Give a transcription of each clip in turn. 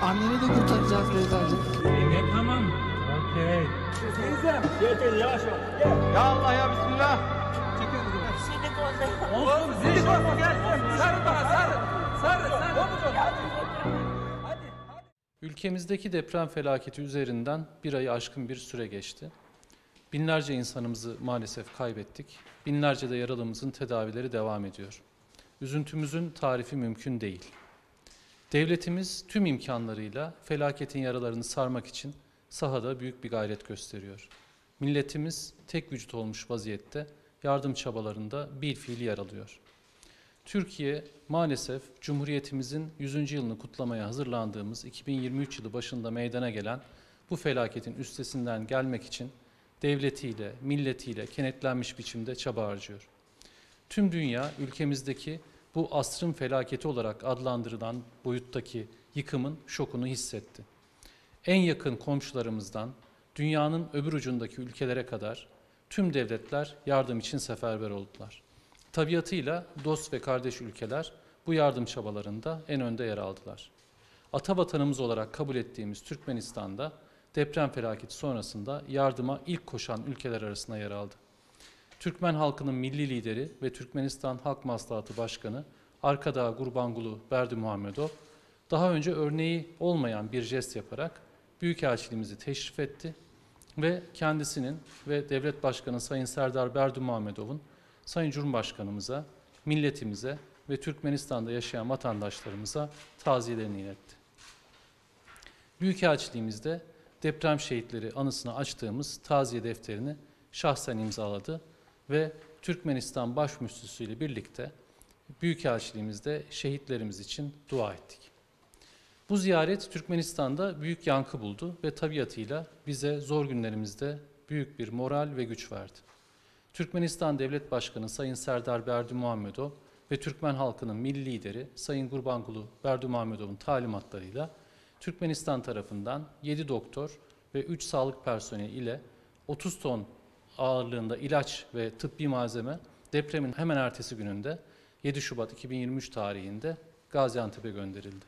Anneni de kurtaracağız Beyza'cığım. Tamam. Okey. Teyzem. Gel yavaş yavaş. Gel. Ya Allah ya bismillah. Seni kollayalım. Oğlum seni korkma gel. Sarıl bana sarıl. Sarıl. Hadi. Ülkemizdeki deprem felaketi üzerinden bir ayı aşkın bir süre geçti. Binlerce insanımızı maalesef kaybettik. Binlerce de yaralımızın tedavileri devam ediyor. Üzüntümüzün tarifi mümkün değil. Devletimiz tüm imkanlarıyla felaketin yaralarını sarmak için sahada büyük bir gayret gösteriyor. Milletimiz tek vücut olmuş vaziyette yardım çabalarında bilfiil yer alıyor. Türkiye maalesef Cumhuriyetimizin 100. yılını kutlamaya hazırlandığımız 2023 yılı başında meydana gelen bu felaketin üstesinden gelmek için devletiyle, milletiyle kenetlenmiş biçimde çaba harcıyor. Tüm dünya ülkemizdeki bu asrın felaketi olarak adlandırılan boyuttaki yıkımın şokunu hissetti. En yakın komşularımızdan dünyanın öbür ucundaki ülkelere kadar tüm devletler yardım için seferber oldular. Tabiatıyla dost ve kardeş ülkeler bu yardım çabalarında en önde yer aldılar. Atavatanımız olarak kabul ettiğimiz Türkmenistan'da deprem felaketi sonrasında yardıma ilk koşan ülkeler arasında yer aldı. Türkmen halkının milli lideri ve Türkmenistan Halk Maslahatı Başkanı Arkadağ Gurbanguly Berdimuhamedov daha önce örneği olmayan bir jest yaparak Büyükelçiliğimizi teşrif etti ve kendisinin ve Devlet Başkanı Sayın Serdar Berdimuhamedov'un Sayın Cumhurbaşkanımıza, milletimize ve Türkmenistan'da yaşayan vatandaşlarımıza taziyelerini iletti. Büyükelçiliğimizde deprem şehitleri anısına açtığımız taziye defterini şahsen imzaladı ve Türkmenistan Başmüftüsü ile birlikte Büyükelçiliğimizde şehitlerimiz için dua ettik. Bu ziyaret Türkmenistan'da büyük yankı buldu ve tabiatıyla bize zor günlerimizde büyük bir moral ve güç verdi. Türkmenistan Devlet Başkanı Sayın Serdar Berdimuhamedov ve Türkmen halkının milli lideri Sayın Gurbanguly Berdimuhamedov'un talimatlarıyla Türkmenistan tarafından 7 doktor ve 3 sağlık personeli ile 30 ton ağırlığında ilaç ve tıbbi malzeme depremin hemen ertesi gününde 7 Şubat 2023 tarihinde Gaziantep'e gönderildi.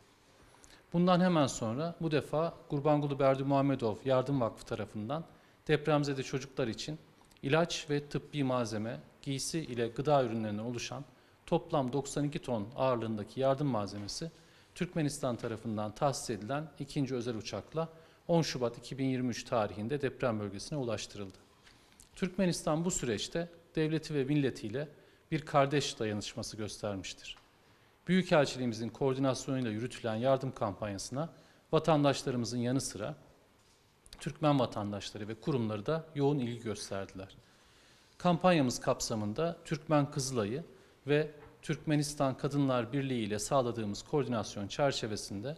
Bundan hemen sonra bu defa Gurbanguly Berdimuhamedov Yardım Vakfı tarafından depremzede çocuklar için ilaç ve tıbbi malzeme, giysi ile gıda ürünlerinden oluşan toplam 92 ton ağırlığındaki yardım malzemesi Türkmenistan tarafından tahsis edilen 2. özel uçakla 10 Şubat 2023 tarihinde deprem bölgesine ulaştırıldı. Türkmenistan bu süreçte devleti ve milletiyle bir kardeş dayanışması göstermiştir. Büyükelçiliğimizin koordinasyonuyla yürütülen yardım kampanyasına vatandaşlarımızın yanı sıra Türkmen vatandaşları ve kurumları da yoğun ilgi gösterdiler. Kampanyamız kapsamında Türkmen Kızılay'ı ve Türkmenistan Kadınlar Birliği ile sağladığımız koordinasyon çerçevesinde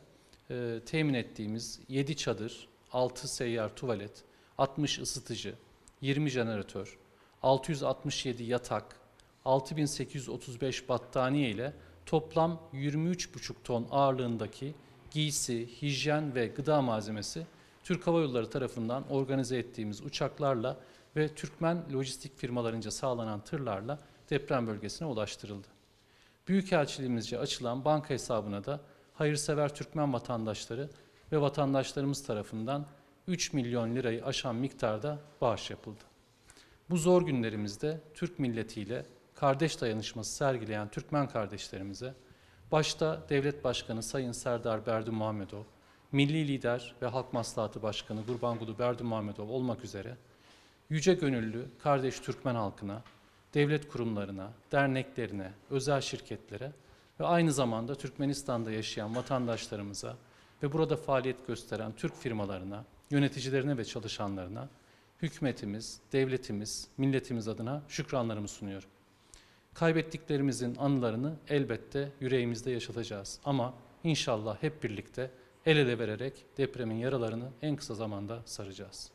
temin ettiğimiz 7 çadır, 6 seyyar tuvalet, 60 ısıtıcı, 20 jeneratör, 667 yatak, 6835 battaniye ile toplam 23,5 ton ağırlığındaki giysi, hijyen ve gıda malzemesi Türk Hava Yolları tarafından organize ettiğimiz uçaklarla ve Türkmen lojistik firmalarınca sağlanan tırlarla deprem bölgesine ulaştırıldı. Büyükelçiliğimizce açılan banka hesabına da hayırsever Türkmen vatandaşları ve vatandaşlarımız tarafından 3 milyon lirayı aşan miktarda bağış yapıldı. Bu zor günlerimizde Türk milletiyle kardeş dayanışması sergileyen Türkmen kardeşlerimize, başta Devlet Başkanı Sayın Serdar Berdimuhamedov, Milli Lider ve Halk Maslahatı Başkanı Gurbanguly Berdimuhamedov olmak üzere, yüce gönüllü kardeş Türkmen halkına, devlet kurumlarına, derneklerine, özel şirketlere ve aynı zamanda Türkmenistan'da yaşayan vatandaşlarımıza ve burada faaliyet gösteren Türk firmalarına, yöneticilerine ve çalışanlarına hükümetimiz, devletimiz, milletimiz adına şükranlarımı sunuyorum. Kaybettiklerimizin anılarını elbette yüreğimizde yaşatacağız ama inşallah hep birlikte el ele vererek depremin yaralarını en kısa zamanda saracağız.